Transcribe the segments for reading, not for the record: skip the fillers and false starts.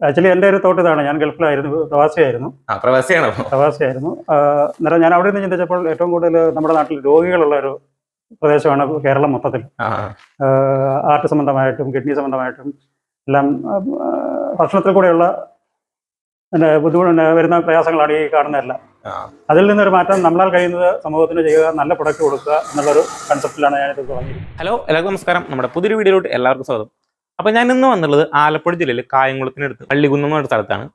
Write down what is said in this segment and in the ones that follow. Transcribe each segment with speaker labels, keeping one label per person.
Speaker 1: Actually എൻ്റെ ഒരു thought ഇതാണ്. ഞാൻ ഗൾഫിലായിരുന്നു, പ്രവാസിയായിരുന്നു.
Speaker 2: പ്രവാസിയാണോ?
Speaker 1: പ്രവാസിയായിരുന്നു. അന്നേരം ഞാൻ അവിടെ നിന്ന് ചിന്തിച്ചപ്പോൾ ഏറ്റവും കൂടുതൽ നമ്മുടെ നാട്ടിൽ രോഗികളുള്ള ഒരു പ്രദേശമാണ് കേരളം മൊത്തത്തിൽ. ഹാർട്ട് സംബന്ധമായിട്ടും കിഡ്നി സംബന്ധമായിട്ടും എല്ലാം ഭക്ഷണത്തിൽ കൂടെയുള്ള ബുദ്ധിമുട്ട് വരുന്ന പ്രയാസങ്ങളാണ് ഈ കാണുന്നതെല്ലാം. അതിൽ നിന്നൊരു മാറ്റം നമ്മളാൽ കഴിയുന്നത് സമൂഹത്തിന് ചെയ്യുക, നല്ല പ്രൊഡക്റ്റ് കൊടുക്കുക എന്നുള്ളൊരു കൺസെപ്റ്റിലാണ് ഞാനിത് തുടങ്ങിയത്.
Speaker 2: ഹലോ, എല്ലാവർക്കും നമസ്കാരം. നമ്മുടെ പുതിയൊരു വീഡിയോയിലോട്ട് എല്ലാവർക്കും സ്വാഗതം. അപ്പോൾ ഞാൻ ഇന്ന് വന്നുള്ളത് ആലപ്പുഴ ജില്ലയിൽ കായംകുളത്തിനടുത്ത് പള്ളികുന്നം എന്ന് പറഞ്ഞ സ്ഥലത്താണ്.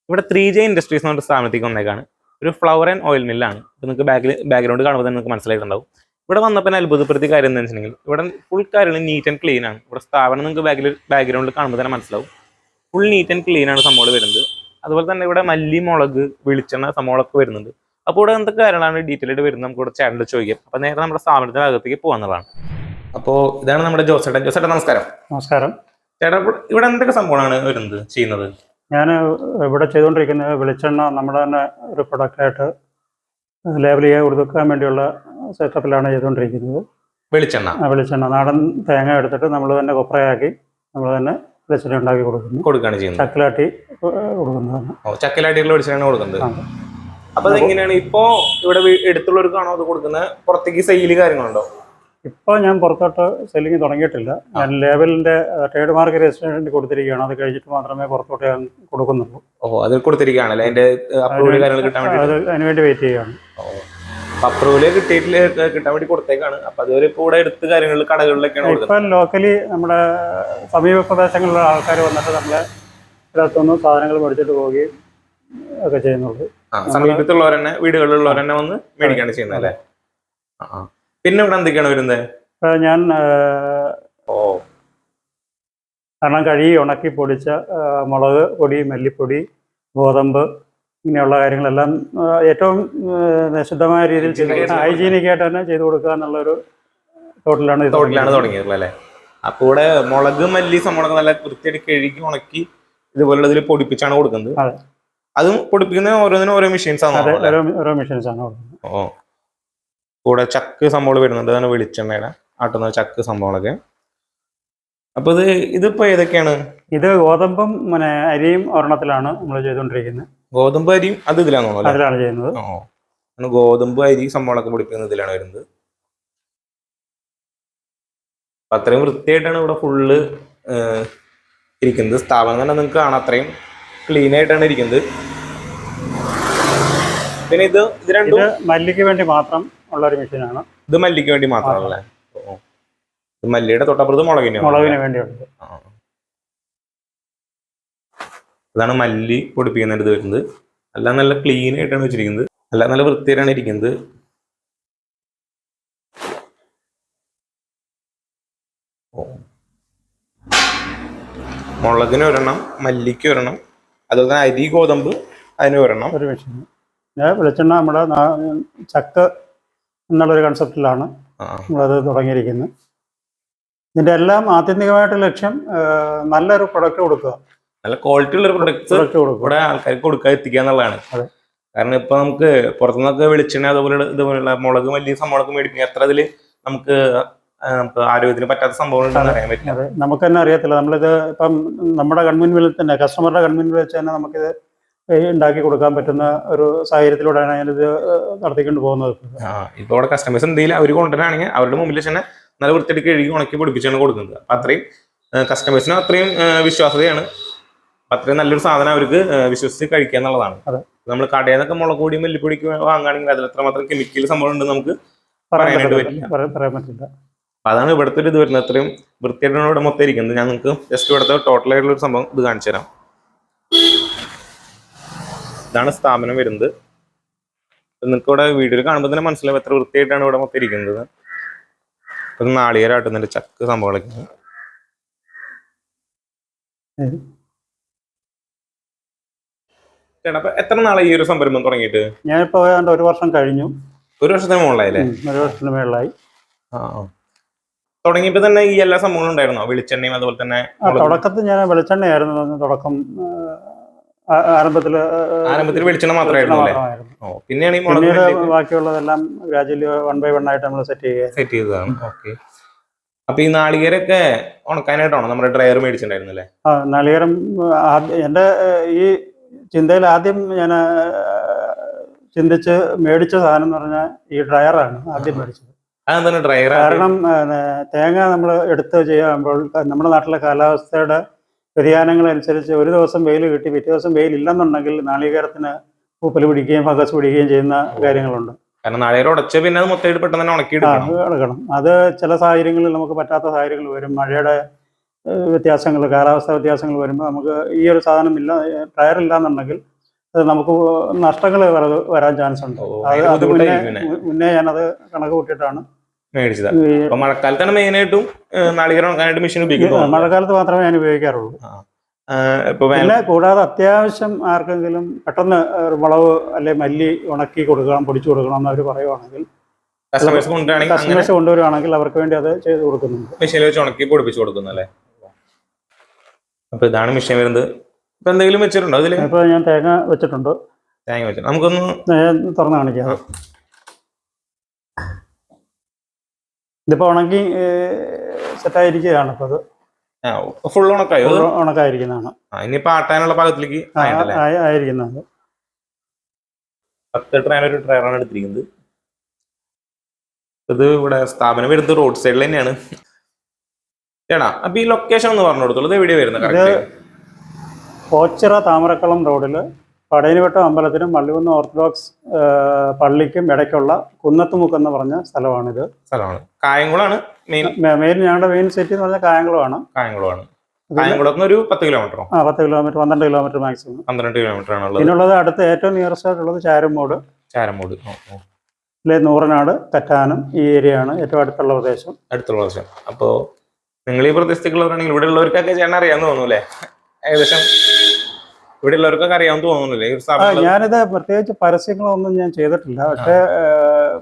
Speaker 2: ഇവിടെ 3J ഇൻഡസ്ട്രീസ് എന്ന് പറഞ്ഞ സ്ഥാപനത്തേക്ക് വന്നേക്കാണ്. ഒരു ഫ്ലവർ ആൻഡ് ഓയിൽ മില്ലാണ്. ഇപ്പോൾ നിങ്ങൾക്ക് ബാക്ക്ഗ്രൗണ്ട് കാണുമ്പോൾ തന്നെ നിങ്ങൾക്ക് മനസ്സിലായിട്ടുണ്ടാവും. ഇവിടെ വന്നപ്പോൾ അത്ഭുതപ്പെടുത്തിയ കാര്യം എന്താണെന്ന് വെച്ചിട്ടുണ്ടെങ്കിൽ ഇവിടെ ഫുൾ കാര്യങ്ങൾ നീറ്റ് ആൻഡ് ക്ലീൻ ആണ്. ഇവിടെ സ്ഥാപനം നിങ്ങൾക്ക് ബാക്ക്ഗ്രൗണ്ടിൽ കാണുമ്പോൾ തന്നെ മനസ്സിലാവും. ഫുൾ നീറ്റ് ആൻഡ് ക്ലീൻ ആണ് സംഭവം വരുന്നത്. അതുപോലെ തന്നെ ഇവിടെ മല്ലി, മുളക്, വെളിച്ചെണ്ണ സംഭവങ്ങളൊക്കെ വരുന്നുണ്ട്. അപ്പോൾ ഇവിടെ എന്തൊക്കെ കാര്യങ്ങളാണ് ഡീറ്റെയിൽ ആയിട്ട് വരുന്നത് നമുക്ക് ഇവിടെ ചാനലിൽ ചോദിക്കാം. അപ്പോൾ നേരെ നമ്മുടെ സ്ഥാപനത്തിന്റെ അകത്തേക്ക് പോകാന്നുള്ളതാണ്. അപ്പോൾ ഇതാണ് നമ്മുടെ ജോസേട്ടൻ. ജോസേട്ടൻ നമസ്കാരം.
Speaker 1: നമസ്കാരം
Speaker 2: ചേട്ടാ, ഇവിടെ എന്തൊക്കെ സംഭവമാണ് വരുന്നത് ചെയ്യുന്നത്?
Speaker 1: ഞാൻ ഇവിടെ ചെയ്തുകൊണ്ടിരിക്കുന്നത് വെളിച്ചെണ്ണ നമ്മുടെ തന്നെ ഒരു പ്രൊഡക്റ്റായിട്ട് ലേബൽ ചെയ്യാൻ കൊടുക്കാൻ വേണ്ടിയുള്ള സെറ്റപ്പിലാണ് ചെയ്തുകൊണ്ടിരിക്കുന്നത്. വെളിച്ചെണ്ണ നാടൻ തേങ്ങ എടുത്തിട്ട് നമ്മൾ തന്നെ കൊപ്രയാക്കി നമ്മൾ തന്നെ വെളിച്ചെണ്ണ ഉണ്ടാക്കി കൊടുക്കുകയാണ് ചെയ്യുന്നത്. ചക്കിലാട്ടി കൊടുക്കുന്നതാണ്.
Speaker 2: ചക്കിലാട്ടിയുള്ള വെളിച്ചെണ്ണ കൊടുക്കുന്നത്. അപ്പൊ അതെങ്ങനെയാണ് ഇപ്പോ ഇവിടെ എടുത്തുള്ളവർക്കാണോ അത് കൊടുക്കുന്നത്? പുറത്തേക്ക് സെയില് കാര്യങ്ങളുണ്ടോ?
Speaker 1: ഇപ്പോൾ ഞാൻ പുറത്തോട്ട് സെല്ലിങ് തുടങ്ങിയിട്ടില്ല. ഞാൻ ലേബലിന്റെ ട്രേഡ് മാർക്ക് രജിസ്ട്രേഷൻ കൊടുത്തിരിക്കുകയാണ്. അത് കഴിഞ്ഞിട്ട് മാത്രമേ പുറത്തോട്ട് ഞാൻ കൊടുക്കുന്നുള്ളൂ.
Speaker 2: അത് കൊടുത്തിരിക്കുകയാണല്ലേ?
Speaker 1: അതിനുവേണ്ടി വെയിറ്റ് ചെയ്യുകയാണ്.
Speaker 2: അപ്രൂവല് കിട്ടാൻ വേണ്ടി കൊടുത്തേക്കാണ്. അപ്പൊ അതുവരെ ഇപ്പോൾ ഇവിടെ എടുത്ത് കാര്യങ്ങളിൽ കടകളിലൊക്കെയാണ്.
Speaker 1: ഇപ്പം ലോക്കലി നമ്മുടെ സമീപ പ്രദേശങ്ങളിലുള്ള ആൾക്കാർ വന്നിട്ട് നമ്മളെ ഇതിനകത്തൊന്നും സാധനങ്ങൾ മേടിച്ചിട്ട് പോവുകയും ഒക്കെ ചെയ്യുന്നുള്ളൂ.
Speaker 2: സമീപത്തുള്ളവരെന്നെ വീടുകളിലുള്ളവരെന്നെ വന്ന് മേടിക്കാണ് ചെയ്യുന്നത് അല്ലേ? പിന്നെ ഇവിടെ എന്തൊക്കെയാണ് വരുന്നത്?
Speaker 1: ഞാൻ കാരണം കഴുകി ഉണക്കി പൊടിച്ച മുളക് പൊടി, മല്ലിപ്പൊടി, ഗോതമ്പ് ഇങ്ങനെയുള്ള കാര്യങ്ങളെല്ലാം ഏറ്റവും ശുദ്ധമായ രീതിയിൽ ഹൈജീനിക്കായിട്ട് തന്നെ ചെയ്തു കൊടുക്കുക എന്നുള്ളൊരു ടോട്ടലാണ്
Speaker 2: തുടങ്ങിയത് അല്ലേ? അപ്പോൾ ഇവിടെ മുളക്, മല്ലി സംഭവം നല്ല വൃത്തിയായിട്ട് കഴുകി ഉണക്കി ഇതുപോലെ ഇതിൽ പൊടിപ്പിച്ചാണ് കൊടുക്കുന്നത്. അതും പൊടിപ്പിക്കുന്ന ഓരോന്നിനും ഓരോ മെഷീൻസ് ആണ്.
Speaker 1: ഓരോ മെഷീൻസ് ആണ് കൊടുക്കുന്നത്.
Speaker 2: കൂടെ ചക്ക് സംഭവം വരുന്നുണ്ട്. അതാണ് വെളിച്ചെണ്ണയുടെ ആട്ടുന്ന ചക്ക് സംഭവങ്ങളൊക്കെ. അപ്പൊ ഇതിപ്പോ ഏതൊക്കെയാണ്?
Speaker 1: ഇത് ഗോതമ്പും അരിയും ഒരെണ്ണത്തിലാണ് നമ്മൾ ചെയ്തുകൊണ്ടിരിക്കുന്നത്.
Speaker 2: ഗോതമ്പ് അരിയും അത് ഇതിലാണോ?
Speaker 1: അതിലാണ് ചെയ്യുന്നത്.
Speaker 2: ഗോതമ്പ് അരി സംഭവങ്ങളൊക്കെ പൊടിപ്പിക്കുന്നത് ഇതിലാണ് വരുന്നത്. അത്രയും വൃത്തിയായിട്ടാണ് ഇവിടെ ഫുള്ള് ഇരിക്കുന്നത്. സ്ഥാപനം തന്നെ നിങ്ങൾക്ക് കാണാം, അത്രയും ക്ലീൻ ആയിട്ടാണ് ഇരിക്കുന്നത്. പിന്നെ ഇത് രണ്ടും
Speaker 1: മല്ലിക്ക് വേണ്ടി മാത്രം ഉള്ള ഒരു മെഷീനാണ്.
Speaker 2: ഇത് മല്ലിക്ക് വേണ്ടി മാത്രമല്ലേ? മല്ലിയുടെ തൊട്ടപ്പുറത്ത്
Speaker 1: മുളകിന് വേണ്ടിയുള്ളത്.
Speaker 2: അതാണ് മല്ലി പൊടിപ്പിക്കുന്ന ഇത് വരുന്നത്. എല്ലാം നല്ല ക്ലീൻ ആയിട്ടാണ് വെച്ചിരിക്കുന്നത്. എല്ലാം നല്ല വൃത്തിയായിട്ടാണ് ഇരിക്കുന്നത്. മുളകിന് ഒരെണ്ണം, മല്ലിക്ക് ഒരെണ്ണം, അതുപോലെ തന്നെ അരി, ഗോതമ്പ് അതിന് ഒരെണ്ണം.
Speaker 1: ഒരു മെഷീൻ. വെളിച്ചെണ്ണ നമ്മുടെ ചക്ക എന്നുള്ളൊരു കൺസെപ്റ്റിലാണ് നമ്മളത് തുടങ്ങിയിരിക്കുന്നത്. ഇതിന്റെ എല്ലാം ആത്യന്തികമായിട്ട് ലക്ഷ്യം നല്ലൊരു പ്രൊഡക്റ്റ് കൊടുക്കുക,
Speaker 2: നല്ല ക്വാളിറ്റി ഉള്ള പ്രൊഡക്ട്സ് ഇവിടെ ആൾക്കാർക്ക് കൊടുക്കുക, എത്തിക്കുക എന്നുള്ളതാണ്. കാരണം ഇപ്പൊ നമുക്ക് പുറത്തുനിന്നൊക്കെ വെളിച്ചെണ്ണ ഇതുപോലുള്ള മുളക്, മല്ലി സംഭവങ്ങളൊക്കെ മേടിക്കുക, എത്ര ഇതില് നമുക്ക് ആരോഗ്യത്തിന് പറ്റാത്ത സംഭവങ്ങൾ അറിയാൻ പറ്റില്ല.
Speaker 1: അതെ, നമുക്ക് തന്നെ അറിയത്തില്ല. നമ്മളിത് ഇപ്പം നമ്മുടെ കൺമുൻപിൽ തന്നെ, കസ്റ്റമറുടെ കൺമുൻപിൽ വെച്ച് തന്നെ നമുക്കിത് ഉണ്ടാക്കി കൊടുക്കാൻ പറ്റുന്ന ഒരു സാഹചര്യത്തിലൂടെയാണ് ഞാനിത് നടത്തിക്കൊണ്ട് പോകുന്നത്.
Speaker 2: ഇപ്പൊ ഇവിടെ കസ്റ്റമേഴ്സ് എന്തെങ്കിലും അവർ കൊണ്ടുവരാണെങ്കിൽ അവരുടെ മുമ്പിൽ തന്നെ നല്ല വൃത്തിയായിട്ട് കഴുകി ഉണക്കി പൊടിപ്പിച്ചാണ് കൊടുക്കുന്നത്. അപ്പൊ അത്രയും കസ്റ്റമേഴ്സിന് അത്രയും വിശ്വാസതയാണ്. അത്രയും നല്ലൊരു സാധനം അവർക്ക് വിശ്വസിച്ച് കഴിക്കുക എന്നുള്ളതാണ്. നമ്മൾ കടയിൽ നിന്നൊക്കെ മുളക് പൊടി, മല്ലിപ്പൊടിക്ക് വാങ്ങുകയാണെങ്കിൽ അതിൽ എത്രമാത്രം കെമിക്കൽ സംഭവം ഉണ്ട് നമുക്ക് പറയാനായിട്ട് പറ്റില്ല. അപ്പൊ അതാണ് ഇവിടുത്തെ ഒരു ഇത് വരുന്നത്. അത്രയും വൃത്തിയായിട്ടാണ് ഇവിടെ മൊത്തം ഇരിക്കുന്നത്. ഞാൻ നിങ്ങൾക്ക് ജസ്റ്റ് ഇവിടുത്തെ ടോട്ടൽ ആയിട്ടുള്ള ഒരു സംഭവം ഇത് കാണിച്ചു തരാം. ഇതാണ് സ്ഥാപനം വരുന്നത്. നിങ്ങൾക്ക് ഇവിടെ വീഡിയോയിൽ കാണുമ്പോൾ തന്നെ മനസ്സിലാവും എത്ര വൃത്തിയായിട്ടാണ് ഇവിടെ മൊത്തം ഇരിക്കുന്നത്. ഇപ്പം നാളികേരാട്ടുന്നതിന്റെ ചക്ക് സംഭവങ്ങളൊക്കെ. ചേട്ടാ, അപ്പൊ എത്ര നാളായി ഈ ഒരു സംരംഭം തുടങ്ങിയിട്ട്?
Speaker 1: ഞാനിപ്പോ ഒരു വർഷം കഴിഞ്ഞു.
Speaker 2: ഒരു വർഷത്തിന് മുകളിലായില്ലേ?
Speaker 1: ഒരു വർഷത്തിന് മുകളിലായി.
Speaker 2: തുടങ്ങിയപ്പോ തന്നെ ഈ എല്ലാ സംഭവങ്ങളും ഉണ്ടായിരുന്നോ? വെളിച്ചെണ്ണയും അതുപോലെ തന്നെ?
Speaker 1: തുടക്കത്തിൽ ഞാൻ വെളിച്ചെണ്ണയായിരുന്നു തുടക്കം. ആരംഭത്തിൽ
Speaker 2: വെളിച്ചെണ്ണ മാത്രമായിരുന്നു.
Speaker 1: ബാക്കിയുള്ളതെല്ലാം ഗ്രാജുവലി 1 by 1 ആയിട്ട് നമ്മൾ സെറ്റ് ചെയ്തതാണ്.
Speaker 2: ഓക്കെ. അപ്പൊ ഈ നാളികേരൊക്കെ ഉണക്കാനായിട്ടാണോ നമ്മുടെ ഡ്രയർ മേടിച്ചിട്ടുണ്ടായിരുന്നല്ലേ?
Speaker 1: നാളികേരം എൻ്റെ ഈ ചിന്തയിൽ ആദ്യം ഞാൻ ചിന്തിച്ച് മേടിച്ച സാധനം എന്ന് പറഞ്ഞാൽ ഈ ഡ്രയറാണ് ആദ്യം മേടിച്ചത്.
Speaker 2: അതെന്താണ് ഡ്രയർ?
Speaker 1: കാരണം തേങ്ങ നമ്മൾ എടുത്ത് ചെയ്യുമ്പോൾ നമ്മുടെ നാട്ടിലെ കാലാവസ്ഥയുടെ വ്യതിയാനങ്ങൾ അനുസരിച്ച് ഒരു ദിവസം വെയിൽ കിട്ടി പിറ്റേ ദിവസം വെയിൽ ഇല്ലെന്നുണ്ടെങ്കിൽ നാളികേരത്തിന് പൂപ്പൽ പിടിക്കുകയും ഫംഗസ് പിടിക്കുകയും ചെയ്യുന്ന കാര്യങ്ങളുണ്ട്.
Speaker 2: കാരണം നാളികേരം ഉടച്ച് പിന്നെ അത് മൊത്തമായിട്ട് പെട്ടെന്ന് തന്നെ
Speaker 1: ഉണക്കിയെടുക്കണം. അത് ചില സാഹചര്യങ്ങളിൽ നമുക്ക് പറ്റാത്ത സാഹചര്യങ്ങൾ വരും. മഴയുടെ വ്യത്യാസങ്ങൾ, കാലാവസ്ഥ വ്യത്യാസങ്ങൾ വരുമ്പോൾ നമുക്ക് ഈ ഒരു സാധനം ഇല്ല, ഡ്രയർ ഇല്ലാന്നുണ്ടെങ്കിൽ അത് നമുക്ക് നഷ്ടങ്ങൾ വരാൻ ചാൻസ് ഉണ്ട്. അത് മുന്നേ ഞാനത് കണക്ക് കൂട്ടിയിട്ടാണ്
Speaker 2: മേടിച്ചത്. മഴക്കാലത്താണ് മെയിനായിട്ടും നാളികേരം ഉണക്കാനായിട്ട് മെഷീൻ ഉപയോഗിക്കുന്നത്.
Speaker 1: മഴക്കാലത്ത് മാത്രമേ ഞാൻ ഉപയോഗിക്കാറുള്ളൂ. പിന്നെ കൂടാതെ അത്യാവശ്യം ആർക്കെങ്കിലും പെട്ടെന്ന് മുളക് അല്ലെ മല്ലി ഉണക്കി കൊടുക്കണം, പൊടിച്ചു കൊടുക്കണം എന്ന് അവർ പറയുവാണെങ്കിൽ, കസ്റ്റമേഴ്സ് കൊണ്ടുവരുവാണെങ്കിൽ അവർക്ക് വേണ്ടി അത് ചെയ്ത് കൊടുക്കുന്നുണ്ട്.
Speaker 2: മെഷീനിൽ വെച്ച് ഉണക്കി പൊടിപ്പിച്ചു കൊടുക്കുന്നല്ലേ? അപ്പൊ ഇതാണ് മെഷീൻ വരുന്നത്. ഇപ്പൊ എന്തെങ്കിലും വെച്ചിട്ടുണ്ടോ അതില്?
Speaker 1: ഇപ്പൊ ഞാൻ തേങ്ങ വെച്ചിട്ടുണ്ട്.
Speaker 2: തേങ്ങ വെച്ചിട്ടുണ്ട്. നമുക്കൊന്ന്
Speaker 1: തുറന്ന് കാണിക്കാം. ഇതിപ്പോ ഉണക്കി സെറ്റായിരിക്കുകയാണ്. ഇപ്പൊ അത്
Speaker 2: ഫുൾ ഉണക്കായോ?
Speaker 1: ഉണക്കായിരിക്കുന്നതാണ്.
Speaker 2: ഇനിയിപ്പോ ആട്ടാനുള്ള പാകത്തിലേക്ക്
Speaker 1: ആയിരിക്കുന്നത്.
Speaker 2: 10 ട്രയർ ട്രയറാണ് എടുത്തിരിക്കുന്നത്. ഇത് ഇവിടെ സ്ഥാപനം വരുന്നത് റോഡ് സൈഡിൽ തന്നെയാണ് ചേട്ടാ. അപ്പൊ ഈ ലൊക്കേഷൻ ഒന്ന് പറഞ്ഞു കൊടുത്തോളൂ. ഇത് എവിടെയാണ് വരുന്നത്?
Speaker 1: ഓച്ചിറ താമരക്കുളം റോഡിൽ പടയനിവട്ടം അമ്പലത്തിനും പള്ളികുന്ന് ഓർത്തഡോക്സ് പള്ളിക്കും ഇടയ്ക്കുള്ള കുന്നത്തുമുക്ക് എന്ന് പറഞ്ഞ സ്ഥലമാണിത്.
Speaker 2: കായംകുളമാണ്
Speaker 1: മെയിൻ. ഞങ്ങളുടെ മെയിൻ സിറ്റി എന്ന് പറഞ്ഞാൽ കായംകുളമാണ്.
Speaker 2: കായംകുളത്ത് ഒരു 10 കിലോമീറ്ററോ?
Speaker 1: 10 കിലോമീറ്റർ, 12 കിലോമീറ്റർ മാക്സിമം.
Speaker 2: 12 കിലോമീറ്റർ ആണ്.
Speaker 1: പിന്നുള്ളത് അടുത്ത് ഏറ്റവും നിയറസ്റ്റ് ആയിട്ടുള്ളത് ചാരമൂട്, നൂറനാട്, കറ്റാനം, ഈ ഏരിയ ആണ് ഏറ്റവും അടുത്തുള്ള പ്രദേശം.
Speaker 2: അപ്പോ നിങ്ങൾ ഈ പ്രദേശത്തുള്ളവരാണെങ്കിൽ ഇവിടെ ഉള്ളവർക്കൊക്കെ ചേട്ടൻ അറിയാമെന്ന് തോന്നുന്നു. ഏകദേശം ഇവിടെ ഉള്ളവർക്കൊക്കെ അറിയാമെന്ന് തോന്നുന്നില്ലേ?
Speaker 1: ഞാനിത് പ്രത്യേകിച്ച് പരസ്യങ്ങളൊന്നും ഞാൻ ചെയ്തിട്ടില്ല. പക്ഷെ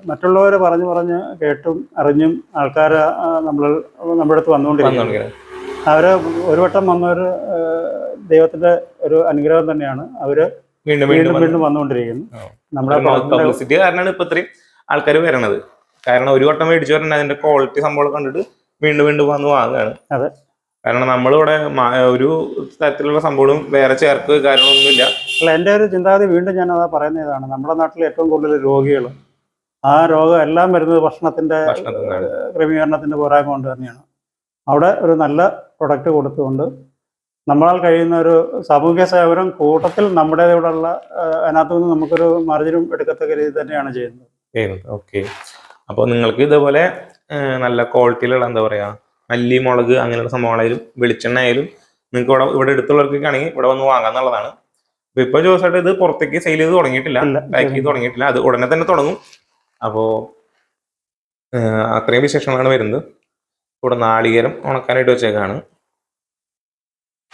Speaker 1: മറ്റുള്ളവർ പറഞ്ഞ് കേട്ടും അറിഞ്ഞും ആൾക്കാർ നമ്മുടെ അടുത്ത് വന്നുകൊണ്ടിരിക്കുന്നു. അവര് ഒരു വട്ടം വന്നവര് ദൈവത്തിന്റെ ഒരു അനുഗ്രഹം തന്നെയാണ്. അവര് വീണ്ടും വീണ്ടും വന്നുകൊണ്ടിരിക്കുന്നു. നമ്മുടെ
Speaker 2: പബ്ലിസിറ്റി കാരണമാണ് ഇപ്പൊ ഇത്രയും ആൾക്കാർ വരണത്. കാരണം ഒരു വട്ടം മേടിച്ചു വരണ അതിന്റെ ക്വാളിറ്റി സംഭവം കണ്ടിട്ട് വീണ്ടും വീണ്ടും വന്ന് വാങ്ങുകയാണ്.
Speaker 1: അതെ.
Speaker 2: കാരണം നമ്മളിവിടെ ഒരു തരത്തിലുള്ള സംഭവം വേറെ ചേർക്ക് കാര്യങ്ങളൊന്നുമില്ല.
Speaker 1: അല്ല, എൻ്റെ ഒരു ചിന്താഗതി വീണ്ടും ഞാൻ അതാ പറയുന്നതാണ്. നമ്മുടെ നാട്ടിൽ ഏറ്റവും കൂടുതൽ രോഗികൾ, ആ രോഗം എല്ലാം വരുന്നത് ഭക്ഷണത്തിന്റെ ക്രമീകരണത്തിന്റെ പോരായ്മ കൊണ്ട് തന്നെയാണ്. അവിടെ ഒരു നല്ല പ്രൊഡക്റ്റ് കൊടുത്തുകൊണ്ട് നമ്മളാൽ കഴിയുന്ന ഒരു സാമൂഹ്യ സേവനം കൂട്ടത്തിൽ നമ്മുടേതോടുള്ള അതിനകത്തു നിന്ന് നമുക്കൊരു മാർജിനും എടുക്കത്തക്ക രീതി തന്നെയാണ് ചെയ്യുന്നത്.
Speaker 2: ഓക്കെ. അപ്പോൾ നിങ്ങൾക്ക് ഇതേപോലെ നല്ല ക്വാളിറ്റിയിലുള്ള എന്താ പറയാ മല്ലി, മുളക് അങ്ങനെയുള്ള സംഭവങ്ങളായാലും വെളിച്ചെണ്ണ ആയാലും നിങ്ങൾക്ക് ഇവിടെ അടുത്തുള്ളവർക്കൊക്കെ ആണെങ്കിൽ ഇവിടെ വന്ന് വാങ്ങാന്നുള്ളതാണ്. ഇപ്പൊ ജോസായിട്ട് ഇത് പുറത്തേക്ക് സെയിൽ ചെയ്ത് തുടങ്ങിയിട്ടില്ല, പാക്ക് ചെയ്ത് തുടങ്ങിയിട്ടില്ല. അത് ഉടനെ തന്നെ തുടങ്ങും. അപ്പോൾ അത്രയും വിശേഷങ്ങളാണ് വരുന്നത്. ഇവിടെ നാളികേരം ഉണക്കാനായിട്ട് വെച്ചേക്കാണ്.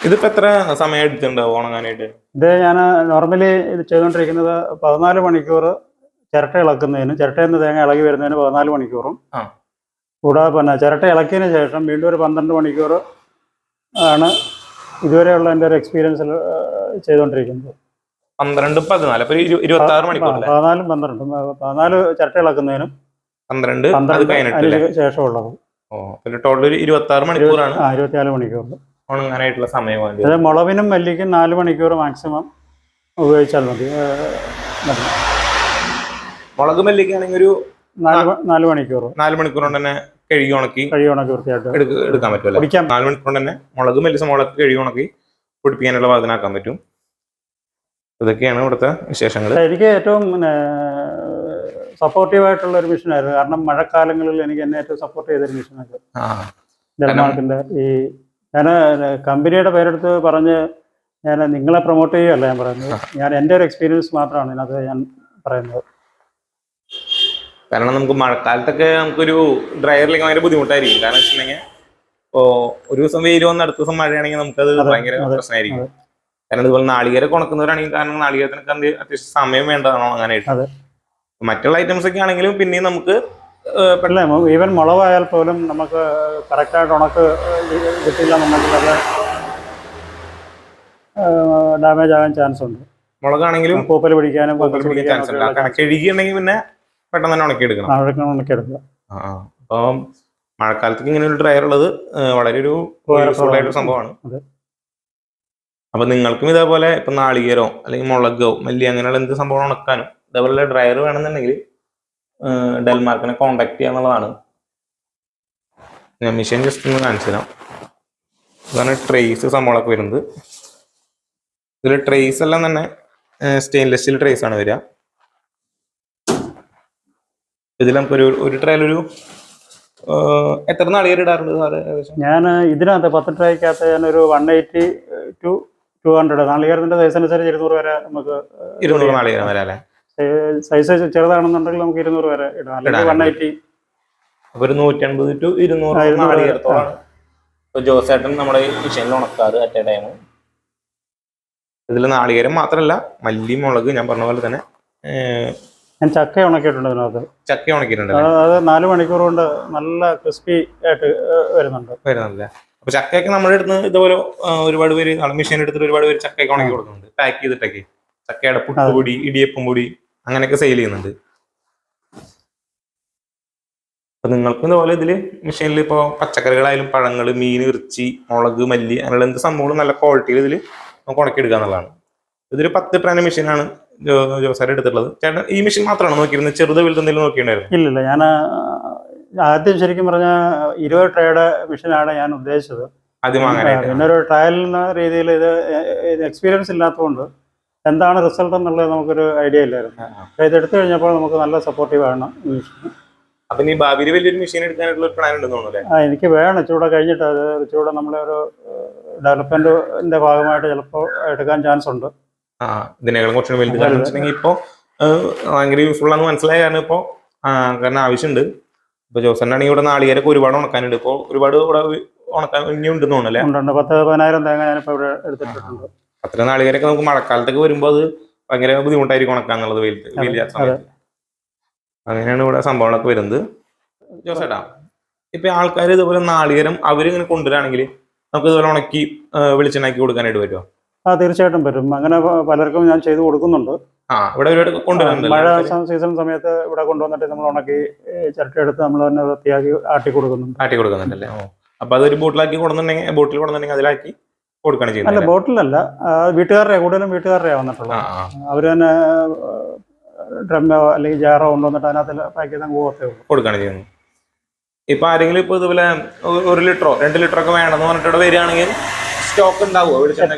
Speaker 2: ഇതിപ്പോ എത്ര സമയം എടുത്തിട്ടുണ്ടാവും ഉണങ്ങാനായിട്ട്?
Speaker 1: ഇത് ഞാൻ നോർമലി ഇത് ചെയ്തുകൊണ്ടിരിക്കുന്നത് 14 മണിക്കൂർ ചിരട്ട ഇളക്കുന്നതിന്, ചിരട്ടയിൽ നിന്ന് തേങ്ങ ഇളകി വരുന്നതിന് 14 മണിക്കൂറും കൂടാതെ പിന്നെ ചിരട്ട ഇളക്കിയതിന് ശേഷം വീണ്ടും ഒരു 12 മണിക്കൂർ ആണ് ഇതുവരെയുള്ള എൻ്റെ ഒരു എക്സ്പീരിയൻസിൽ ചെയ്തുകൊണ്ടിരിക്കുന്നത്.
Speaker 2: 12, 14 അപ്പൊ 26 മണിക്കൂർ.
Speaker 1: 14, 12. 14 ചിരട്ട ഇളക്കുന്നതിനും
Speaker 2: 12
Speaker 1: ശേഷമുള്ളത്.
Speaker 2: ടോട്ടൽ 26 മണിക്കൂറാണ്.
Speaker 1: 24 മണിക്കൂർ
Speaker 2: ഉണങ്ങാനായിട്ടുള്ള സമയം.
Speaker 1: അത് മുളവിനും മല്ലിക്കും 4 മണിക്കൂർ മാക്സിമം ഉപയോഗിച്ചാൽ മതി.
Speaker 2: മുളക് മല്ലിക്കാണെങ്കിൽ ഒരു
Speaker 1: 4 മണിക്കൂർ
Speaker 2: 4 മണിക്കൂർ കൊണ്ട് തന്നെ കഴുകി ഉണക്കി
Speaker 1: വൃത്തിയായിട്ട്
Speaker 2: എടുക്കാൻ പറ്റുമല്ലോ. 4 മണിക്കൂർ കൊണ്ട് തന്നെ മുളക് മുളക് കഴുകി ഉണക്കി പൊടിപ്പിക്കാനുള്ള പാകത്തിനാക്കാൻ പറ്റും. ഇതൊക്കെയാണ് ഇവിടുത്തെ വിശേഷങ്ങൾ.
Speaker 1: എനിക്ക് ഏറ്റവും സപ്പോർട്ടീവായിട്ടുള്ള ഒരു മിഷനായിരുന്നു. കാരണം മഴക്കാലങ്ങളിൽ എനിക്ക് എന്നെ ഏറ്റവും സപ്പോർട്ട് ചെയ്തൊരു മിഷനായിരുന്നു ഡെൽമാർക്കിന്റെ. ഈ ഞാൻ കമ്പനിയുടെ പേരെടുത്ത് പറഞ്ഞ് ഞാൻ നിങ്ങളെ പ്രൊമോട്ട് ചെയ്യുകയല്ല ഞാൻ പറയുന്നത്. ഞാൻ എൻ്റെ ഒരു എക്സ്പീരിയൻസ് മാത്രമാണ് ഇതിനകത്ത് ഞാൻ പറയുന്നത്.
Speaker 2: കാരണം നമുക്ക് മഴക്കാലത്തൊക്കെ നമുക്കൊരു ഡ്രയറിലേക്ക് ഭയങ്കര ബുദ്ധിമുട്ടായിരിക്കും. കാരണം വെച്ചിട്ടുണ്ടെങ്കിൽ ഒരു ദിവസം വെയിൽ വന്ന് അടുത്ത ദിവസം മഴയാണെങ്കിൽ നമുക്കത് ഭയങ്കര പ്രശ്നമായിരിക്കും. കാരണം ഇതുപോലെ നാളികേരം ഉണക്കുന്നവരാണെങ്കിൽ, കാരണം നാളികേരത്തിനൊക്കെ അത്യാവശ്യം സമയം വേണ്ടതാണ് ഉണങ്ങാനായിട്ട്. മറ്റുള്ള ഐറ്റംസ് ഒക്കെ ആണെങ്കിലും പിന്നെയും നമുക്ക്
Speaker 1: ഈവൻ മുളകായാൽ പോലും നമുക്ക് കറക്റ്റായിട്ട് ഉണക്ക് കിട്ടില്ല എന്നുണ്ടെങ്കിൽ അത് ഡാമേജ് ആകാൻ ചാൻസ് ഉണ്ട്.
Speaker 2: മുളകാണെങ്കിലും
Speaker 1: പൂപ്പൽ പിടിക്കാനും
Speaker 2: ചാൻസ് ഉണ്ട്. കഴുകിയുണ്ടെങ്കിൽ പിന്നെ പെട്ടെന്ന് തന്നെ ഉണക്കിയെടുക്കണം.
Speaker 1: ഉണക്കിയെടുക്കുക.
Speaker 2: അപ്പം മഴക്കാലത്തേക്ക് ഇങ്ങനെ ഒരു ഡ്രയർ ഉള്ളത് വളരെ ഒരു യൂസ്ഫുൾ ആയിട്ടൊരു സംഭവമാണ്. അപ്പൊ നിങ്ങൾക്കും ഇതേപോലെ ഇപ്പൊ നാളികേരോ അല്ലെങ്കിൽ മുളകോ മല്ലി അങ്ങനെയുള്ള എന്ത് സംഭവം ഉണക്കാനും ഇതേപോലെ ഡ്രയർ വേണമെന്നുണ്ടെങ്കിൽ ഡെൽമാർക്കിനെ കോൺടാക്ട് ചെയ്യാന്നുള്ളതാണ്. ഞാൻ മെഷീൻ ജസ്റ്റ് ഒന്ന് കാണിച്ചു തരാം. ഇതാണ് ട്രേസ് സംഭവങ്ങളൊക്കെ വരുന്നത്. ഇതിൽ ട്രേസ് എല്ലാം തന്നെ സ്റ്റെയിൻലെസ് സ്റ്റീൽ ട്രേസ് ആണ് വരിക. ഇതിൽ നമുക്കൊരു ഒരു ട്രേയിലൊരു എത്ര നാളികേരം ഇടാറുണ്ട് സാറ്?
Speaker 1: ഞാൻ ഇതിനകത്ത് 10 ട്രേക്കകത്ത് ഞാനൊരു 180 to 200 നാളികേരത്തിന്റെ സൈസ് അനുസരിച്ച് 200 വരെ നമുക്ക്
Speaker 2: 200 നാളികേരം വരെ അല്ലേ?
Speaker 1: സൈസ് ചെറുതാണെന്നുണ്ടെങ്കിൽ നമുക്ക് 200 വരെ ഇടാം, അല്ലെങ്കിൽ 180.
Speaker 2: അപ്പൊ ഒരു 150 to 200 നാളികേരത്തോളാണ് ഇപ്പൊ ജോസേട്ടൻ നമ്മുടെ മെഷീനിൽ ഉണക്കാറ് അറ്റ് എ ടൈം. ഇതിൽ നാളികേരം മാത്രമല്ല മല്ലി മുളക് ഞാൻ പറഞ്ഞ പോലെ തന്നെ
Speaker 1: ഞാൻ ചക്ക ഉണക്കിയിട്ടുണ്ട് ഇതിനകത്ത്.
Speaker 2: ചക്ക ഉണക്കിയിട്ടുണ്ട്.
Speaker 1: അത് 4 മണിക്കൂർ കൊണ്ട് നല്ല ക്രിസ്പി ആയിട്ട് വരുന്നുണ്ട്.
Speaker 2: അപ്പൊ ചക്കയൊക്കെ നമ്മുടെ അടുത്ത് ഇതുപോലെ ഒരുപാട് പേര് മെഷീൻ എടുത്തിട്ട് ഒരുപാട് പേര് ചക്കയൊക്കെ ഉണക്കി കൊടുക്കുന്നുണ്ട്, പാക്ക് ചെയ്തിട്ടൊക്കെ. ചക്കയുടെ പുട്ടുപൊടി, ഇടിയപ്പം പൊടി അങ്ങനെയൊക്കെ സെയിൽ ചെയ്യുന്നുണ്ട്. അപ്പൊ നിങ്ങൾക്കും ഇതുപോലെ ഇതില് മെഷീനിൽ ഇപ്പോൾ പച്ചക്കറികളായാലും പഴങ്ങൾ, മീൻ, ഇറച്ചി, മുളക്, മല്ലി അങ്ങനെയുള്ള എന്ത് സംഭവങ്ങളും നല്ല ക്വാളിറ്റിയിൽ ഇതിൽ നമുക്ക് ഉണക്കിയെടുക്കുക എന്നുള്ളതാണ്. ഇതൊരു 10 ട്രാൻ മെഷീനാണ് ജോസായിട്ട് എടുത്തിട്ടുള്ളത്. ചേട്ടൻ ഈ മെഷീൻ മാത്രമാണ് നോക്കിയിരുന്നത്, ചെറുത് വലുത് എന്തെങ്കിലും നോക്കിയിട്ടുണ്ടായിരുന്നു?
Speaker 1: ഇല്ലില്ല, ഞാൻ ആദ്യം ശരിക്കും പറഞ്ഞാൽ 20 ട്രേയുടെ മെഷീനാണ് ഞാൻ ഉദ്ദേശിച്ചത്. പിന്നെ ഒരു ട്രയൽ എന്ന രീതിയിൽ ഇത് എക്സ്പീരിയൻസ് ഇല്ലാത്തതുകൊണ്ട് എന്താണ് റിസൾട്ട് എന്നുള്ളത് നമുക്കൊരു ഐഡിയ ഇല്ലായിരുന്നു. ഇത് എടുത്തു കഴിഞ്ഞപ്പോൾ നമുക്ക് നല്ല സപ്പോർട്ടീവ് ആണ് ഈ മെഷീൻ.
Speaker 2: അപ്പൊ നീ ഭാവിയിൽ വലിയൊരു മെഷീൻ എടുക്കാനായിട്ടുള്ള പ്ലാൻ ഉണ്ടെന്ന് തോന്നുന്നു?
Speaker 1: എനിക്ക് വേണം ഇച്ചിരൂടെ കഴിഞ്ഞിട്ട്. അത് ഇച്ചിരൂടെ നമ്മളെ ഒരു ഡെവലപ്മെന്റിന്റെ ഭാഗമായിട്ട് ചിലപ്പോൾ എടുക്കാൻ ചാൻസ് ഉണ്ട്.
Speaker 2: ഇതിനേക്കാളും കുറച്ചും വലുത്. കാരണം വെച്ചിട്ടുണ്ടെങ്കിൽ ഇപ്പോൾ ഭയങ്കര യൂസ്ഫുൾ ആണെന്ന് മനസ്സിലായ കാരണം ഇപ്പോൾ കാരണം ആവശ്യമുണ്ട്. ഇപ്പൊ ജോസനാണെങ്കിൽ ഇവിടെ നാളികേരൊക്കെ ഒരുപാട് ഉണക്കാനുണ്ട്. ഇപ്പോൾ ഒരുപാട് ഇവിടെ ഉണക്കാൻ ഇനി ഉണ്ടെന്ന് തോന്നുന്നല്ലേ?
Speaker 1: 10,000-15,000 തേങ്ങ ഞാനിപ്പോൾ ഇവിടെ എടുത്തിട്ടുണ്ട്.
Speaker 2: അത്ര നാളികേരൊക്കെ നമുക്ക് മഴക്കാലത്തൊക്കെ വരുമ്പോൾ അത് ഭയങ്കര ബുദ്ധിമുട്ടായിരിക്കും ഉണക്കാന്നുള്ളത് വലിയ സമയത്ത്. അങ്ങനെയാണ് ഇവിടെ സംഭവങ്ങളൊക്കെ വരുന്നത്. ജോസേട്ടാ, ഇപ്പൊ ആൾക്കാർ ഇതുപോലെ നാളികേരം അവരിങ്ങനെ കൊണ്ടുവരാണെങ്കിൽ നമുക്ക് ഇതുപോലെ ഉണക്കി വെളിച്ചെണ്ണാക്കി കൊടുക്കാനായിട്ട് പറ്റുമോ?
Speaker 1: തീർച്ചയായിട്ടും പറ്റും. അങ്ങനെ പലർക്കും ഞാൻ ചെയ്ത് കൊടുക്കുന്നുണ്ട്.
Speaker 2: ഇവിടെ
Speaker 1: മഴ സീസൺ സമയത്ത് ഇവിടെ കൊണ്ടുവന്നിട്ട് നമ്മൾ ഉണക്കി ചിരട്ടെടുത്ത് നമ്മൾ തന്നെ വൃത്തിയാക്കി ആട്ടി കൊടുക്കുന്നുണ്ടല്ലേ?
Speaker 2: അപ്പൊ അതൊരു ബോട്ടിൽ കൊടുക്കുന്നുണ്ടെങ്കിൽ അതിലാക്കി കൊടുക്കുകയാണ് ചെയ്യുന്നത്?
Speaker 1: അല്ല, ബോട്ടിലല്ല, കൂടുതലും വീട്ടുകാരുടെ വന്നിട്ടുള്ളത്. അവര് തന്നെ ഡ്രമ്മോ അല്ലെങ്കിൽ ജാറോ കൊണ്ടുവന്നിട്ട് അതിനകത്ത് പാക്ക് ചെയ്ത്
Speaker 2: കൊടുക്കുകയാണ് ചെയ്യുന്നത്. ഇപ്പൊ ആരെങ്കിലും ഇപ്പൊ ഇതുപോലെ 1 ലിറ്ററോ 2 ലിറ്ററോ ഒക്കെ വേണമെന്ന് പറഞ്ഞിട്ട് ഇവിടെ വരികയാണെങ്കിൽ സ്റ്റോക്ക് ഉണ്ടാവുമോ?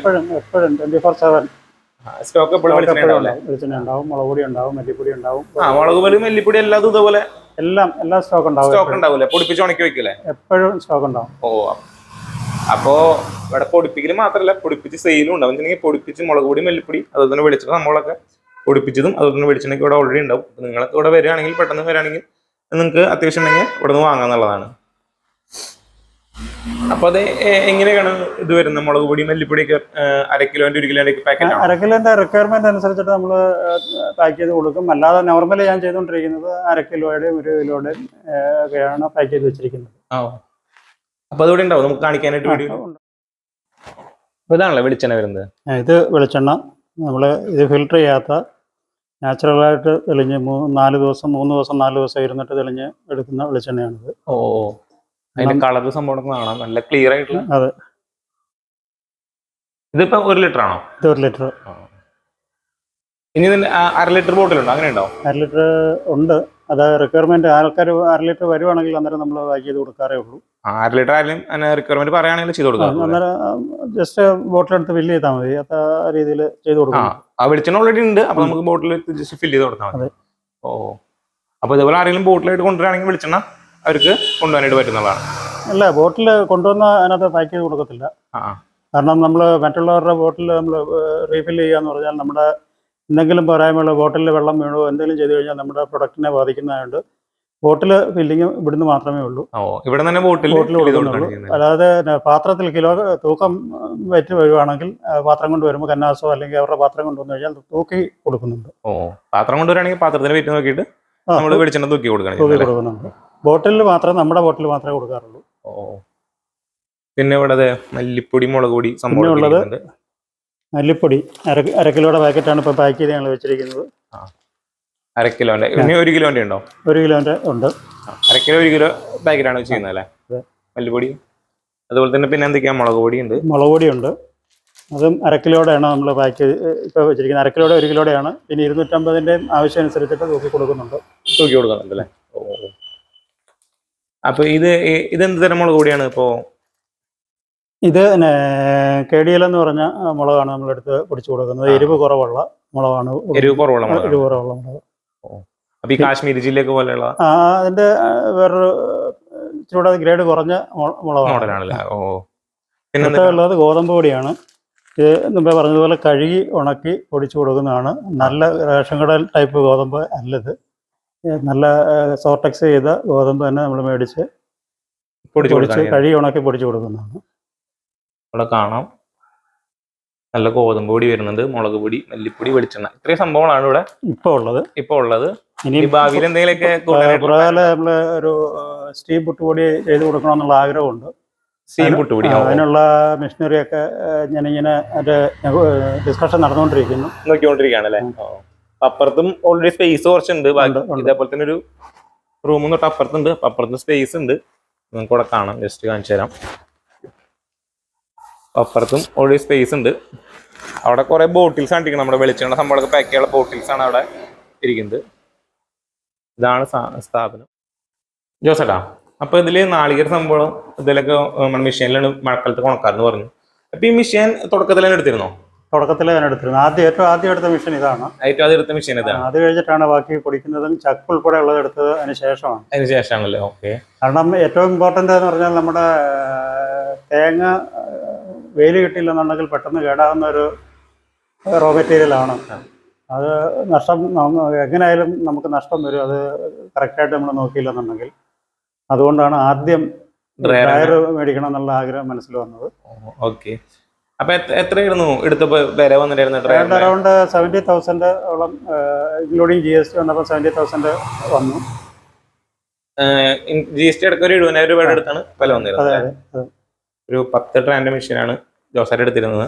Speaker 1: എപ്പോഴും 24/7
Speaker 2: സ്റ്റോക്ക് എപ്പോഴും
Speaker 1: വെളിച്ചെണ്ണ ഉണ്ടാവും, മുളക് പൊടി ഉണ്ടാവും, മല്ലിപ്പൊടി ഉണ്ടാവും.
Speaker 2: മുളക് പൊടി, മല്ലിപ്പൊടി എല്ലാം ഇതുപോലെ
Speaker 1: എല്ലാ സ്റ്റോക്ക്
Speaker 2: ഉണ്ടാവില്ലേ? പൊടിപ്പിച്ച് ഉണക്കി വെക്കില്ലേ?
Speaker 1: എപ്പോഴും സ്റ്റോക്ക് ഉണ്ടാവും.
Speaker 2: അപ്പോ ഇവിടെ പൊടിപ്പിക്കൽ മാത്രമല്ല, പൊടിപ്പിച്ച് സെയിലും ഉണ്ടാവും. പൊടിപ്പിച്ച് മുളക് പൊടി, മല്ലിപ്പൊടി, അതുപോലെ തന്നെ വെളിച്ചെണ്ണ നമ്മളൊക്കെ പൊടിപ്പിച്ചതും അതുപോലെ തന്നെ വെളിച്ചെണ്ണയ്ക്ക് ഇവിടെ ഓൾറെഡി ഉണ്ടാവും. നിങ്ങൾക്ക് ഇവിടെ വരികയാണെങ്കിൽ, പെട്ടെന്ന് വരികയാണെങ്കിൽ നിങ്ങൾക്ക് അത്യാവശ്യം ഉണ്ടെങ്കിൽ ഇവിടെ നിന്ന് വാങ്ങാന്നുള്ളതാണ്. അപ്പൊ അത് എങ്ങനെയാണ് ഇത് വരുന്നത്? മുളക് പൊടി, മല്ലിപ്പൊടിയൊക്കെ 1/2 കിലോന്റെ 1 കിലോന്റെ പാക്കറ്റ്?
Speaker 1: 1/2 കിലോന്റെ റിക്വയർമെന്റ് അനുസരിച്ചിട്ട് നമ്മൾ പാക്ക് ചെയ്ത് കൊടുക്കും. അല്ലാതെ നോർമലി ഞാൻ ചെയ്തുകൊണ്ടിരിക്കുന്നത് 1/2 കിലോയുടെയും 1 കിലോയുടെയും ഒക്കെയാണ് പാക്ക് ചെയ്ത് വെച്ചിരിക്കുന്നത്.
Speaker 2: അപ്പൊ അതുകൂടെ ഉണ്ടാവും നമുക്ക് കാണിക്കാനായിട്ട് വീഡിയോ. ഇതാണല്ലോ വെളിച്ചെണ്ണ വരുന്നത്? ഇത്
Speaker 1: വെളിച്ചെണ്ണ നമ്മൾ ഇത് ഫിൽട്ടർ ചെയ്യാത്ത നാച്ചുറലായിട്ട് തെളിഞ്ഞ് 3 ദിവസം ഇരുന്നിട്ട് തെളിഞ്ഞ് എടുക്കുന്ന വെളിച്ചെണ്ണയാണിത്.
Speaker 2: അതിന്റെ കളർ സംഭവം കാണാം, നല്ല ക്ലിയർ ആയിട്ടുള്ള.
Speaker 1: അതെ.
Speaker 2: ഇതിപ്പോ 1 ലിറ്റർ ആണോ?
Speaker 1: ഇത് 1 ലിറ്റർ.
Speaker 2: ഇനി 1/2 ലിറ്റർ ബോട്ടിലുണ്ടോ? അങ്ങനെ ഉണ്ടോ?
Speaker 1: 1/2 ലിറ്റർ ഉണ്ട്. അത് റിക്വയർമെന്റ് ആൾക്കാർ 1/2 ലിറ്റർ വരുവാണെങ്കിൽ അന്നേരം നമ്മൾ പാക്ക് ചെയ്ത് കൊടുക്കാറേ ഉള്ളൂ.
Speaker 2: 1/2 ലിറ്റർ ആയാലും റിക്വയർമെന്റ് പറയുകയാണെങ്കിൽ ചെയ്ത് കൊടുക്കാം.
Speaker 1: അന്നേരം ജസ്റ്റ് ബോട്ടിലെടുത്ത് ഫില്ല് ചെയ്താൽ മതി. ആ രീതിയിൽ ചെയ്ത് കൊടുക്കാം.
Speaker 2: വെളിച്ചെണ്ണ ഓൾറെഡി ഉണ്ട്, അപ്പൊ നമുക്ക് ബോട്ടിൽ ജസ്റ്റ് ഫില്ല് ചെയ്ത് കൊടുത്താൽ മതി. അപ്പൊ ഇതുപോലെ ആരെങ്കിലും ബോട്ടിലായിട്ട് കൊണ്ടുവരാണെങ്കിൽ വെളിച്ചെണ്ണ അവർക്ക് കൊണ്ടുപോകാനായിട്ട് പറ്റുന്നതാണ്.
Speaker 1: അല്ല, ബോട്ടിൽ കൊണ്ടുവന്ന അതിനകത്ത് പാക്ക് ചെയ്ത് കൊടുക്കത്തില്ല. കാരണം നമ്മൾ മറ്റുള്ളവരുടെ ബോട്ടിൽ നമ്മൾ റീഫില്ല് ചെയ്യാന്ന് പറഞ്ഞാൽ നമ്മുടെ എന്തെങ്കിലും പോരായ്മയുള്ള ബോട്ടിലിൽ വെള്ളം വീണോ എന്തെങ്കിലും ചെയ്തു കഴിഞ്ഞാൽ നമ്മുടെ പ്രൊഡക്റ്റിനെ ബാധിക്കുന്നതുകൊണ്ട് ബോട്ടിൽ ഫില്ലിങ് ഇവിടുന്ന് മാത്രമേ ഉള്ളൂ.
Speaker 2: ഇവിടെ തന്നെ ബോട്ടിൽ
Speaker 1: കൊടുക്കുന്നുള്ളൂ. അല്ലാതെ പാത്രത്തിൽ കിലോ തൂക്കം വെച്ച് വരുവാണെങ്കിൽ പാത്രം കൊണ്ട് വരുമ്പോൾ കന്നാസോ അല്ലെങ്കിൽ അവരുടെ പാത്രം കൊണ്ടുവന്നു കഴിഞ്ഞാൽ തൂക്കി കൊടുക്കുന്നുണ്ട്.
Speaker 2: പാത്രം കൊണ്ടുവരാണെങ്കിൽ പാത്രത്തിന് വെയിറ്റ് നോക്കിയിട്ട് നമ്മൾ വെളിച്ചെണ്ണ തൂക്കി
Speaker 1: കൊടുക്കുന്നുണ്ട്. ബോട്ടിൽ മാത്രമേ, നമ്മുടെ ബോട്ടിൽ മാത്രമേ കൊടുക്കാറുള്ളൂ.
Speaker 2: പിന്നെ ഇവിടെ മല്ലിപ്പൊടി, മുളക് പൊടി സംഭവം
Speaker 1: ഉള്ളത്. മല്ലിപ്പൊടി 1/2 കിലോയുടെ പാക്കറ്റാണ് ഇപ്പോൾ പാക്ക് ചെയ്ത് ഞങ്ങൾ വെച്ചിരിക്കുന്നത്.
Speaker 2: 1/2 കിലോന്റെ. 1 കിലോന്റെ ഉണ്ടോ?
Speaker 1: 1 കിലോന്റെ ഉണ്ട്.
Speaker 2: അര കിലോ 1 കിലോ പാക്കറ്റാണ് ചെയ്യുന്നത് അല്ലേ? മല്ലിപ്പൊടി അതുപോലെ തന്നെ പിന്നെ എന്തൊക്കെയാ? മുളക് പൊടിയുണ്ട്.
Speaker 1: മുളക് പൊടിയുണ്ട്, അതും അര കിലോയുടെയാണ് നമ്മൾ പാക്ക് ഇപ്പോൾ വെച്ചിരിക്കുന്നത്. അര കിലോയുടെ 1 കിലോയുടെയാണ്. പിന്നെ 250-ൻ്റെയും ആവശ്യം അനുസരിച്ചിട്ട് തൂക്കി കൊടുക്കുന്നുണ്ട്.
Speaker 2: തൂക്കി കൊടുക്കുന്നുണ്ട് അല്ലേ? ഓ. അപ്പൊ ഇതെന്ത് തരം മുളക് പൊടിയാണ് ഇപ്പോൾ?
Speaker 1: ഇത് പിന്നെ KDL എന്ന് പറഞ്ഞ മുളകാണ് നമ്മളെടുത്ത് പൊടിച്ചു കൊടുക്കുന്നത്. എരിവ് കുറവുള്ള മുളകാണ്.
Speaker 2: എരിവ് കുറവുള്ള
Speaker 1: മുളക്.
Speaker 2: അപ്പൊ ഈ കാശ്മീരി ജില്ലയൊക്കെ പോലെയുള്ള
Speaker 1: അതിന്റെ വേറൊരു ഇച്ചിരൂടെ ഗ്രേഡ് കുറഞ്ഞ മുളകാണ്. പിന്നെ ഉള്ളത് ഗോതമ്പ് പൊടിയാണ്. ഇത് മുമ്പേ പറഞ്ഞതുപോലെ കഴുകി ഉണക്കി പൊടിച്ചു കൊടുക്കുന്നതാണ്. നല്ല റേഷൻ കട ടൈപ്പ് ഗോതമ്പ് അല്ലത്. നല്ല സോർട്ടെക്സ് ചെയ്ത ഗോതമ്പ് തന്നെ നമ്മൾ മേടിച്ച് പൊടിച്ച് കഴുകി ഉണക്കി പൊടിച്ചു കൊടുക്കുന്നതാണ്.
Speaker 2: ഇവിടെ കാണാം നല്ല ഗോതമ്പ് പൊടി വരുന്നുണ്ട്, മുളക് പൊടി, മല്ലിപ്പൊടി, വെളിച്ചെണ്ണ, ഇത്രയും സംഭവങ്ങളാണ് ഇവിടെ ഇപ്പോൾ ഉള്ളത്. ഇനി ഭാവിയിൽ എന്തെങ്കിലുമൊക്കെ
Speaker 1: നമ്മള് ഒരു സ്റ്റീം പുട്ടുപൊടി ചെയ്ത് കൊടുക്കണമെന്നുള്ള ആഗ്രഹമുണ്ട്. അതിനുള്ള മെഷീനറി ഒക്കെ ഞാനിങ്ങനെ അതിന്റെ ഡിസ്കഷൻ
Speaker 2: നോക്കിക്കൊണ്ടിരിക്കുകയാണല്ലേ? അപ്പുറത്തും ഓൾറെഡി സ്പേസ് കുറച്ചുണ്ട്. ഇതേപോലെ തന്നെ ഒരു റൂമും തൊട്ട് അപ്പുറത്തുണ്ട്. അപ്പുറത്തും സ്പേസ് ഉണ്ട്, നിങ്ങൾക്ക് ഇവിടെ കാണാം. ജസ്റ്റ് കാണിച്ചു തരാം. അപ്പുറത്തും ഓൾറെഡി സ്പേസ് ഉണ്ട്. അവിടെ കുറെ ബോട്ടിൽസ് ആണ് നമ്മുടെ വെളിച്ചെണ്ണ സംഭവമൊക്കെ പാക്ക് ചെയ്യാനുള്ള ബോട്ടിൽസ് ആണ് അവിടെ ഇരിക്കുന്നത്. ഇതാണ് സ്ഥാപനം. ജോസേട്ടാ, അപ്പൊ ഇതില് നാളികേര സംഭവം ഇതിലൊക്കെ മെഷീനിലാണ് മഴക്കാലത്ത് ഉണക്കാറെന്ന് പറഞ്ഞു. അപ്പൊ ഈ മെഷീൻ തുടക്കത്തിൽ തന്നെ എടുത്തിരുന്നോ?
Speaker 1: തുടക്കത്തിൽ ഞാൻ എടുത്തിരുന്നു. ഏറ്റവും ആദ്യം എടുത്ത മെഷീൻ ഇതാണ്.
Speaker 2: ഏറ്റവും ആദ്യം എടുത്ത മെഷീൻ ഇതാണ്.
Speaker 1: അത് കഴിഞ്ഞിട്ടാണ് ബാക്കി പൊടിക്കുന്നതും ചക്ക് ഉൾപ്പെടെ ഉള്ളത് എടുത്തത് അതിന് ശേഷമാണ്.
Speaker 2: അതിന് ശേഷമാണല്ലേ? ഓക്കെ.
Speaker 1: കാരണം ഏറ്റവും ഇമ്പോർട്ടൻ്റ് എന്ന് പറഞ്ഞാൽ നമ്മുടെ തേങ്ങ വെയിൽ കിട്ടിയില്ലെന്നുണ്ടെങ്കിൽ പെട്ടെന്ന് കേടാകുന്ന ഒരു റോ മെറ്റീരിയലാണ്. അത് നഷ്ടം എങ്ങനെയായാലും നമുക്ക് നഷ്ടം വരും, അത് കറക്റ്റായിട്ട് നമ്മൾ നോക്കിയില്ലെന്നുണ്ടെങ്കിൽ. അതുകൊണ്ടാണ് ആദ്യം ഡ്രയർ മേടിക്കണം എന്നുള്ള ആഗ്രഹം മനസ്സിൽ വന്നത്.
Speaker 2: ഓക്കെ. അപ്പൊ എത്രയായിരുന്നു എടുത്തപ്പോ വില വന്നിട്ടായിരുന്നു?
Speaker 1: അറൗണ്ട് 70,000 ഓളം, ഇൻക്ലൂഡിങ് GST വന്നപ്പോൾ 70,000 വന്നു.
Speaker 2: GST അടക്കം ഒരു 70,000 രൂപയുടെ അടുത്താണ് വില വന്നിരുന്നത്. ഒരു 10 ട്രാൻഡ് മെഷീനാണ് ജോസായിട്ട് എടുത്തിരുന്നത്.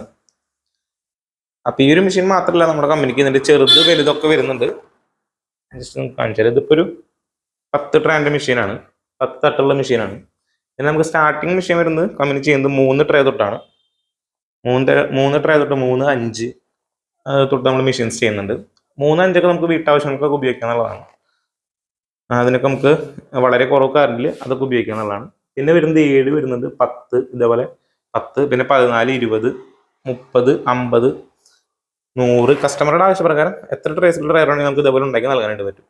Speaker 2: അപ്പൊ ഈ ഒരു മെഷീൻ മാത്രമല്ല നമ്മുടെ കമ്പനിക്ക് ഇതിന്റെ ചെറുത് വലുതൊക്കെ വരുന്നുണ്ട്. ജസ്റ്റ് കാണിച്ചാൽ ഇതിപ്പോ ഒരു 10 ട്രാൻഡ് മെഷീനാണ്, 10 തട്ടുള്ള മെഷീനാണ്. പിന്നെ നമുക്ക് സ്റ്റാർട്ടിങ് മെഷീൻ വരുന്നത് കമ്പനി ചെയ്യുന്നത് 3 ട്രേ തൊട്ടാണ്. 3 ട്രേ തൊട്ട് 3, 5 തൊട്ട് നമ്മൾ മെഷീൻസ് ചെയ്യുന്നുണ്ട്. 3, 5 ഒക്കെ നമുക്ക് വീട്ടാവശ്യങ്ങൾക്കൊക്കെ ഉപയോഗിക്കാന്നുള്ളതാണ്. അതിനൊക്കെ നമുക്ക് വളരെ കുറവ് കറണ്ടിൽ അതൊക്കെ ഉപയോഗിക്കാന്നുള്ളതാണ്. പിന്നെ വരുന്നത് 7 വരുന്നുണ്ട്, 10 ഇതേപോലെ 10, പിന്നെ 14, 20, 30, 50, 100 കസ്റ്റമറുടെ ആവശ്യപ്രകാരം എത്ര ട്രേസിലുള്ള ഡ്രയറാണെങ്കിൽ നമുക്ക് ഇതേപോലെ ഉണ്ടാക്കി നൽകാനായിട്ട് പറ്റും.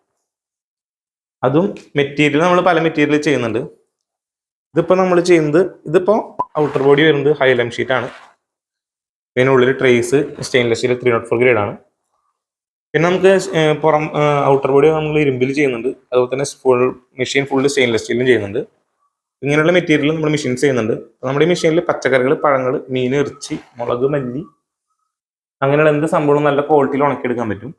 Speaker 2: അതും മെറ്റീരിയൽ നമ്മൾ പല മെറ്റീരിയൽ ചെയ്യുന്നുണ്ട്. ഇതിപ്പോൾ നമ്മൾ ചെയ്യുന്നത് ഇതിപ്പോൾ ഔട്ടർ ബോഡി വരുന്നത് ഹൈലം ഷീറ്റാണ്. പിന്നെ ഉള്ളിൽ ട്രേസ് സ്റ്റെയിൻലെസ് സ്റ്റീൽ 304 ഗ്രേഡാണ്. പിന്നെ നമുക്ക് പുറം ഔട്ടർ ബോഡി നമ്മൾ ഇരുമ്പിൽ ചെയ്യുന്നുണ്ട്. അതുപോലെ തന്നെ മെഷീൻ ഫുള്ള് സ്റ്റെയിൻലെസ് സ്റ്റീലും ചെയ്യുന്നുണ്ട്. ഇങ്ങനെയുള്ള മെറ്റീരിയൽ നമ്മൾ മെഷീൻസ് ചെയ്യുന്നുണ്ട്. നമ്മുടെ ഈ മെഷീനിൽ പച്ചക്കറികൾ, പഴങ്ങൾ, മീൻ, ഇറച്ചി, മുളക്, മല്ലി, അങ്ങനെയുള്ള എന്ത് സംഭവവും നല്ല ക്വാളിറ്റിയിൽ ഉണക്കിയെടുക്കാൻ പറ്റും.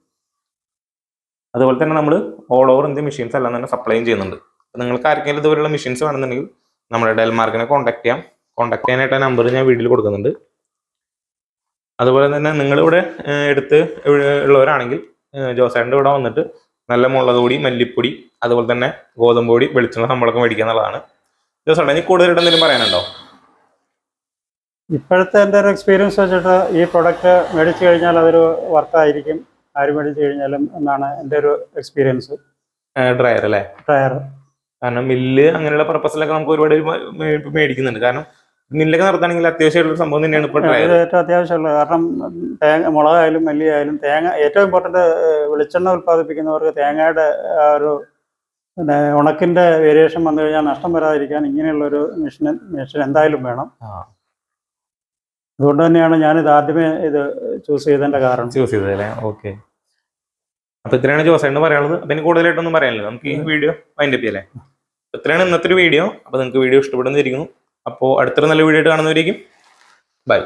Speaker 2: അതുപോലെ തന്നെ നമ്മൾ ഓൾ ഓവർ ഇന്ത്യ മെഷീൻസ് എല്ലാം തന്നെ സപ്ലൈ ചെയ്യുന്നുണ്ട്. നിങ്ങൾക്ക് ആർക്കെങ്കിലും ഇതുപോലുള്ള മെഷീൻസ് വേണമെന്നുണ്ടെങ്കിൽ നമ്മുടെ ഡെൽമാർക്കിനെ കോൺടാക്ട് ചെയ്യാം. കോൺടാക്ട് ചെയ്യാനായിട്ട് നമ്പർ ഞാൻ വീഡിയോയിൽ കൊടുക്കുന്നുണ്ട്. അതുപോലെ തന്നെ നിങ്ങളിവിടെ എടുത്ത് ഉള്ളവരാണെങ്കിൽ ജോസാറിൻ്റെ ഇവിടെ വന്നിട്ട് നല്ല മുളക് പൊടി, മല്ലിപ്പൊടി, അതുപോലെ തന്നെ ഗോതമ്പ് പൊടി, വെളിച്ചെണ്ണ സംഭവമൊക്കെ മേടിക്കുക എന്നുള്ളതാണ്. ജോസാറിന് ഇനി കൂടുതലായിട്ട് എന്തെങ്കിലും പറയാനുണ്ടോ?
Speaker 1: ഇപ്പോഴത്തെ എൻ്റെ ഒരു എക്സ്പീരിയൻസ് വെച്ചിട്ട് ഈ പ്രൊഡക്റ്റ് മേടിച്ചു കഴിഞ്ഞാൽ അതൊരു വർത്തായിരിക്കും ആര് മേടിച്ചു കഴിഞ്ഞാലും എന്നാണ് എൻ്റെ ഒരു എക്സ്പീരിയൻസ്.
Speaker 2: ഡ്രയർ അല്ലേ?
Speaker 1: ഡ്രയർ.
Speaker 2: കാരണം മില്ല് അങ്ങനെയുള്ള പർപ്പസിലൊക്കെ നമുക്ക് ഒരുപാട് മേടിക്കുന്നുണ്ട്. കാരണം മില്ലൊക്കെ നടത്താണെങ്കിൽ അത്യാവശ്യമായിട്ടുള്ള സംഭവം തന്നെയാണ് ഇപ്പോൾ ഡ്രയർ.
Speaker 1: ഏറ്റവും അത്യാവശ്യമുള്ളത്. കാരണം മുളകായാലും മല്ലിയായാലും തേങ്ങ ഏറ്റവും ഇമ്പോർട്ടൻ്റ്, വെളിച്ചെണ്ണ ഉൽപ്പാദിപ്പിക്കുന്നവർക്ക് തേങ്ങയുടെ ആ ഒരു പിന്നെ ഉണക്കിൻ്റെ വേരിയേഷൻ വന്നു കഴിഞ്ഞാൽ നഷ്ടം വരാതിരിക്കാൻ ഇങ്ങനെയുള്ളൊരു മെഷീൻ എന്തായാലും വേണം. അതുകൊണ്ട് തന്നെയാണ് ഞാനിത് ആദ്യമേ ഇത് ചൂസ് ചെയ്തതിൻ്റെ കാരണം.
Speaker 2: ചൂസ് ചെയ്തതല്ലേ? ഓക്കെ. അപ്പോൾ ഇത്രയാണ് ജോസേട്ടന് പറയാനുള്ളത്. അപ്പം എനിക്ക് കൂടുതലായിട്ടൊന്നും പറയാനില്ല. നമുക്ക് ഈ വീഡിയോ വൈൻഡ് അപ്പ് ചെയ്യല്ലേ? ഇത്രയാണ് ഇന്നത്തെ ഒരു വീഡിയോ. അപ്പോൾ നിങ്ങൾക്ക് വീഡിയോ ഇഷ്ടപ്പെടുന്നിരിക്കുന്നു. അപ്പോൾ അടുത്തൊരു നല്ല വീഡിയോ ആയിട്ട് കാണുന്നവരേക്കും ബൈ.